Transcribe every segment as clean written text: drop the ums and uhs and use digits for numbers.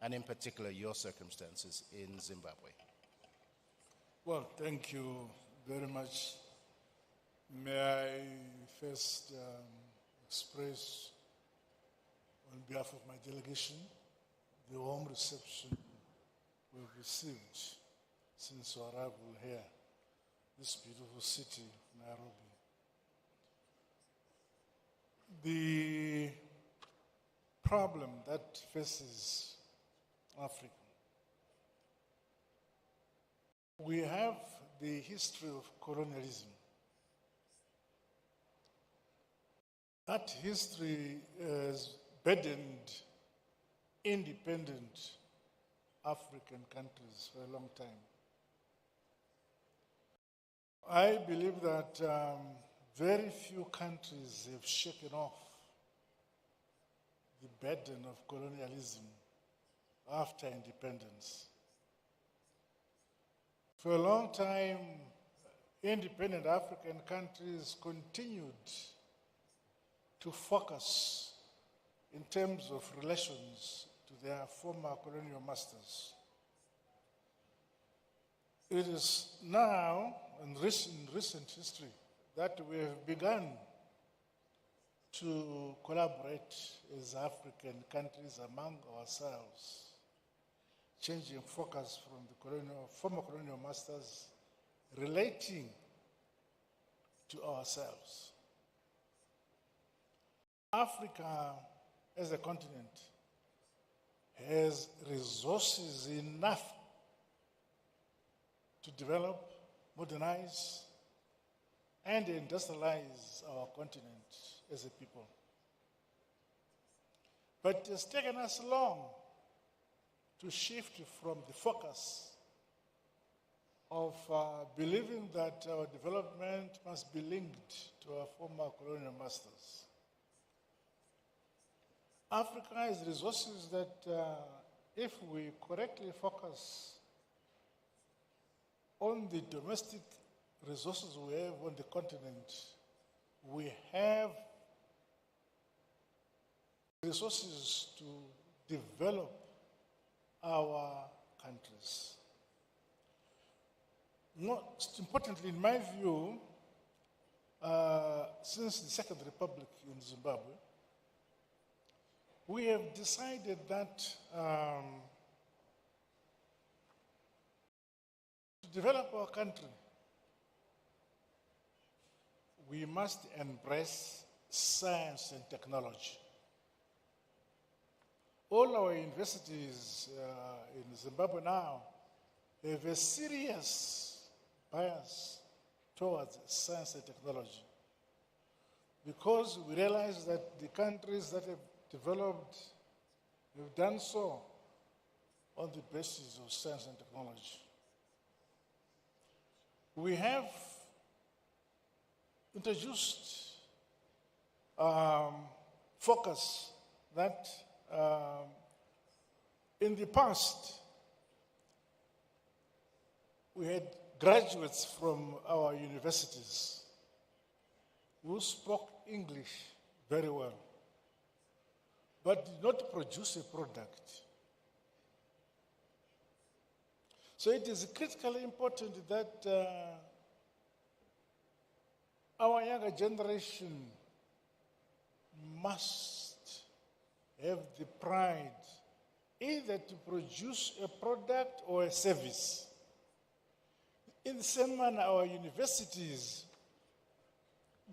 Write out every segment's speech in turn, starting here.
and in particular your circumstances in Zimbabwe? Well, thank you very much. May I first express on behalf of my delegation the warm reception we've received since our arrival here, this beautiful city, Nairobi. The problem that faces Africa, we have the history of colonialism. That history has burdened independent African countries for a long time. I believe that very few countries have shaken off the burden of colonialism after independence. For a long time, independent African countries continued to focus in terms of relations to their former colonial masters. It is now, in recent history, that we have begun to collaborate as African countries among ourselves, changing focus from the former colonial masters, relating to ourselves. Africa as a continent has resources enough to develop, modernize, and industrialize our continent as a people. But it has taken us long to shift from the focus of believing that our development must be linked to our former colonial masters. Africa has resources that if we correctly focus on the domestic resources we have on the continent, we have resources to develop our countries. Most importantly, in my view, since the Second Republic in Zimbabwe, we have decided that to develop our country, we must embrace science and technology. All our universities in Zimbabwe now have a serious bias towards science and technology, because we realize that the countries that have developed have done so on the basis of science and technology. We have introduced focus that in the past we had graduates from our universities who spoke English very well, but did not produce a product. So it is critically important that our younger generation must have the pride either to produce a product or a service. In the same manner, our universities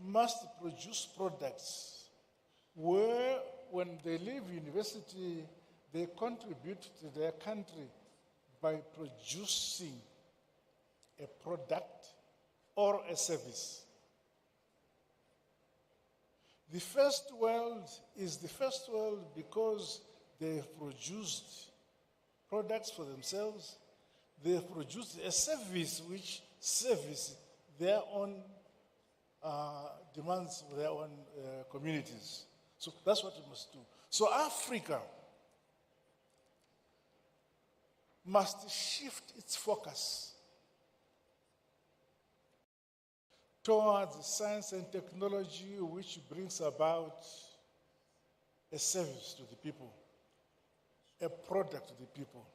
must produce products where, when they leave university, they contribute to their country by producing a product or a service. The first world is the first world because they have produced products for themselves. They have produced a service which serves their own demands for their own communities. So that's what we must do. So Africa must shift its focus towards science and technology, which brings about a service to the people. a product to the people.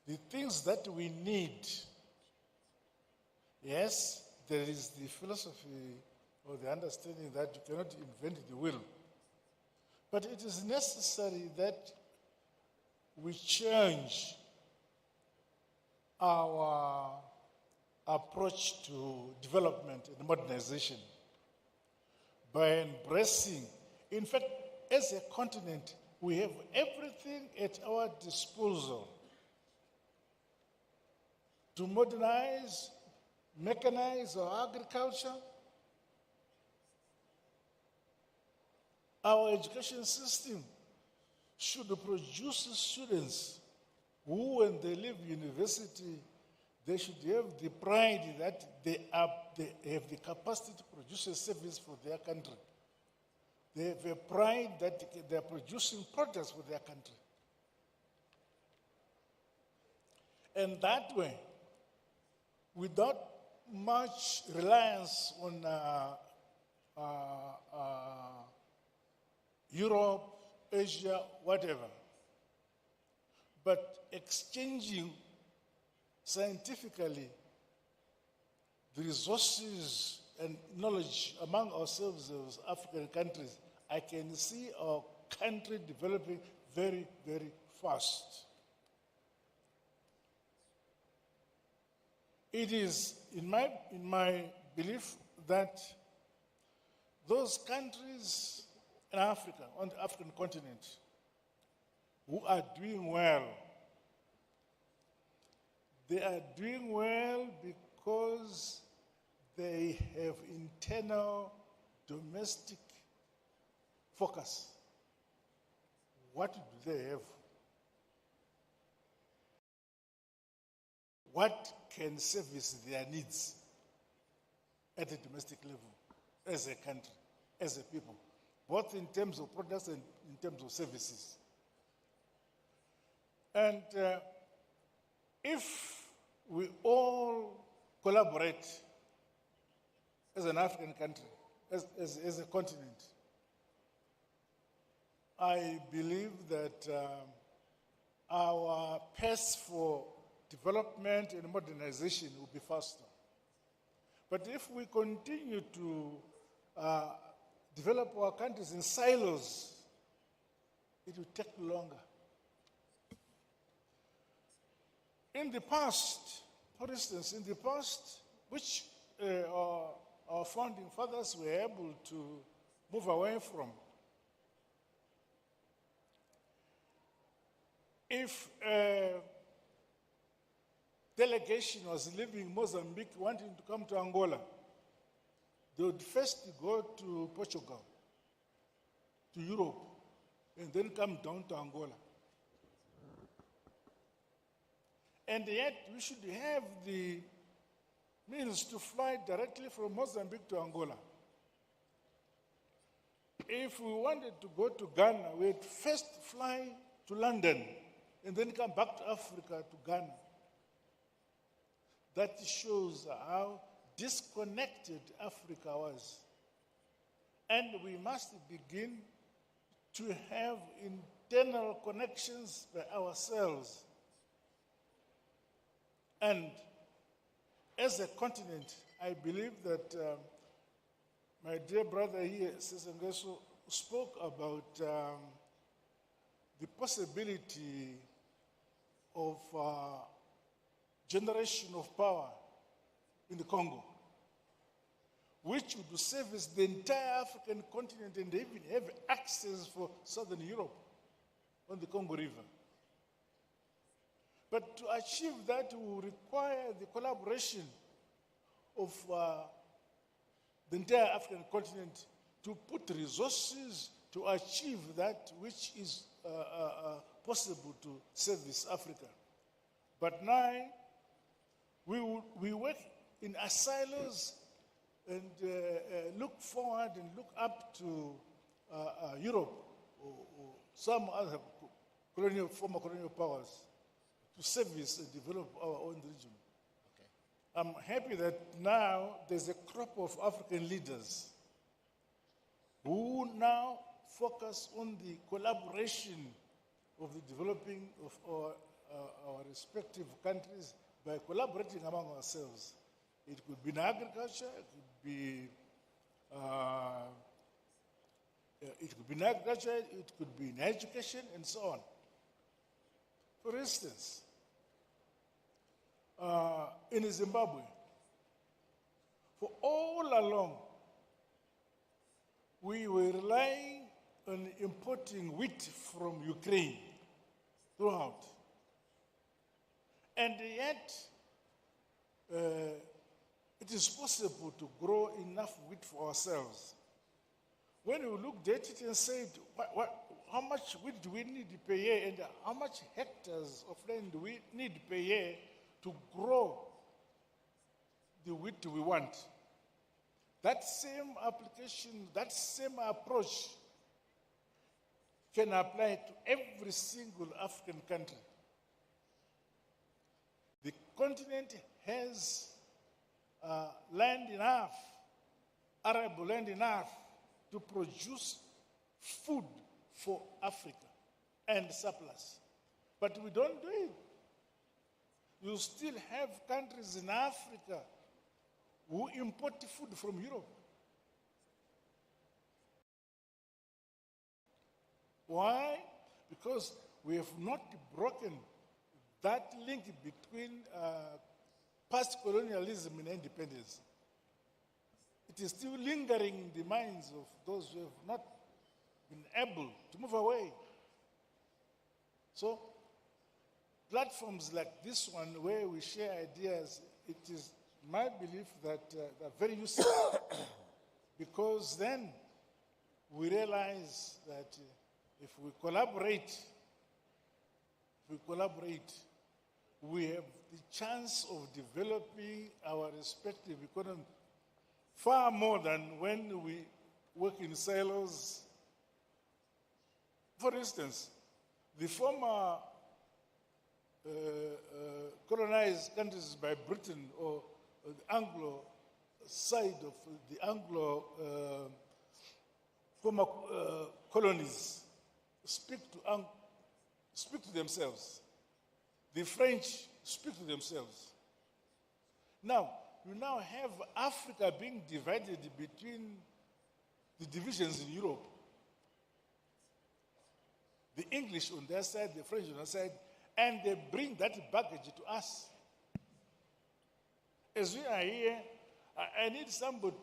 The things that we need, yes, there is the philosophy or the understanding that you cannot invent the wheel. But it is necessary that we change our approach to development and modernization by embracing, in fact, as a continent, we have everything at our disposal to modernize, mechanize our agriculture, our education system should produce students who, when they leave university, they should have the pride that they have the capacity to produce a service for their country. They have a pride that they are producing products for their country. And that way, without much reliance on Europe, Asia, whatever, but exchanging scientifically the resources and knowledge among ourselves as African countries, I can see our country developing very, very fast. It is in my belief that those countries in Africa, on the African continent, who are doing well, they are doing well because they have internal domestic focus. What do they have? What can service their needs at the domestic level, as a country, as a people, both in terms of products and in terms of services? And if we all collaborate as an African country, as a continent, I believe that our pace for development and modernization will be faster. But if we continue to develop our countries in silos, it will take longer. In the past, for instance, which our founding fathers were able to move away from, if a delegation was leaving Mozambique wanting to come to Angola, they would first go to Portugal, to Europe, and then come down to Angola. And yet, we should have the means to fly directly from Mozambique to Angola. If we wanted to go to Ghana, we'd first fly to London and then come back to Africa, to Ghana. That shows how disconnected Africa was. And we must begin to have internal connections by ourselves. And as a continent, I believe that my dear brother here, Sesengeso, spoke about the possibility of generation of power in the Congo, which would service the entire African continent and even have access for Southern Europe on the Congo River. But to achieve that will require the collaboration of the entire African continent to put resources to achieve that which is possible to service Africa. But now, we work in silos and look forward and look up to Europe or some other former colonial powers to service and develop our own region. Okay. I'm happy that now there's a crop of African leaders who now focus on the collaboration of the developing of our respective countries by collaborating among ourselves. It could be in agriculture, it could be in education, and so on. For instance, in Zimbabwe, for all along, we were relying on importing wheat from Ukraine throughout. And yet, it is possible to grow enough wheat for ourselves. When we looked at it and said, how much wheat do we need per year and how much hectares of land do we need per year to grow the wheat we want? That same application, that same approach can apply to every single African country. The continent has land enough, arable land enough to produce food for Africa and surplus. But we don't do it. You still have countries in Africa who import food from Europe. Why? Because we have not broken that link between past colonialism and independence. It is still lingering in the minds of those who have not been able to move away. So, platforms like this one, where we share ideas, it is my belief that they're very useful because then we realize that if we collaborate, we have the chance of developing our respective economy far more than when we work in silos. For instance, the former colonized countries by Britain or the Anglo side of the Anglo former colonies speak to themselves. The French speak to themselves. Now, you now have Africa being divided between the divisions in Europe. The English on their side, the French on their side, and they bring that baggage to us. As we are here, I need somebody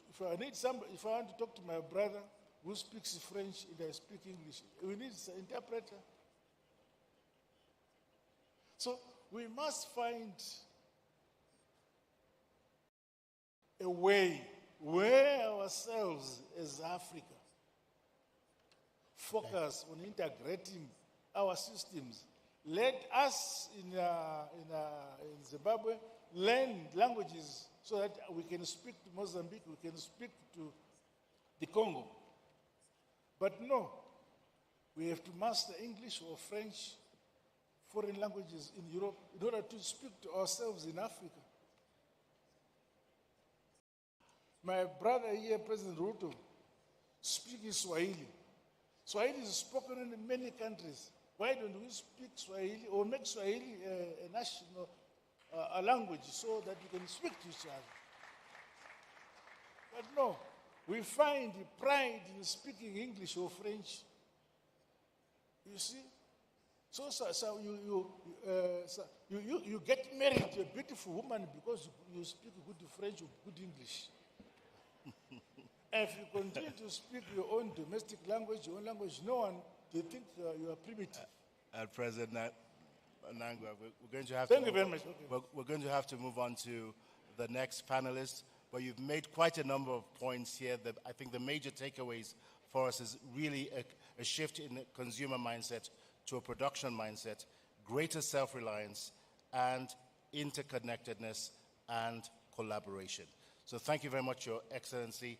if I want to talk to my brother who speaks French and I speak English, we need an interpreter. So we must find a way where ourselves as Africa focus on integrating our systems. Let us in Zimbabwe learn languages so that we can speak to Mozambique, we can speak to the Congo. But no, we have to master English or French, foreign languages in Europe in order to speak to ourselves in Africa. My brother here, President Ruto, speaks Swahili. Swahili is spoken in many countries. Why don't we speak Swahili or make Swahili a national a language so that we can speak to each other? But no, we find pride in speaking English or French. You see? So you get married to a beautiful woman because you speak good French or good English. If you continue to speak your own domestic language, your own language, no one will think you are primitive. President Mnangagwa, we're going to have Thank you very much. Okay. We're going to have to move on to the next panelist, but you've made quite a number of points here that I think the major takeaways for us is really a shift in the consumer mindset to a production mindset, greater self-reliance, and interconnectedness and collaboration. So thank you very much, Your Excellency.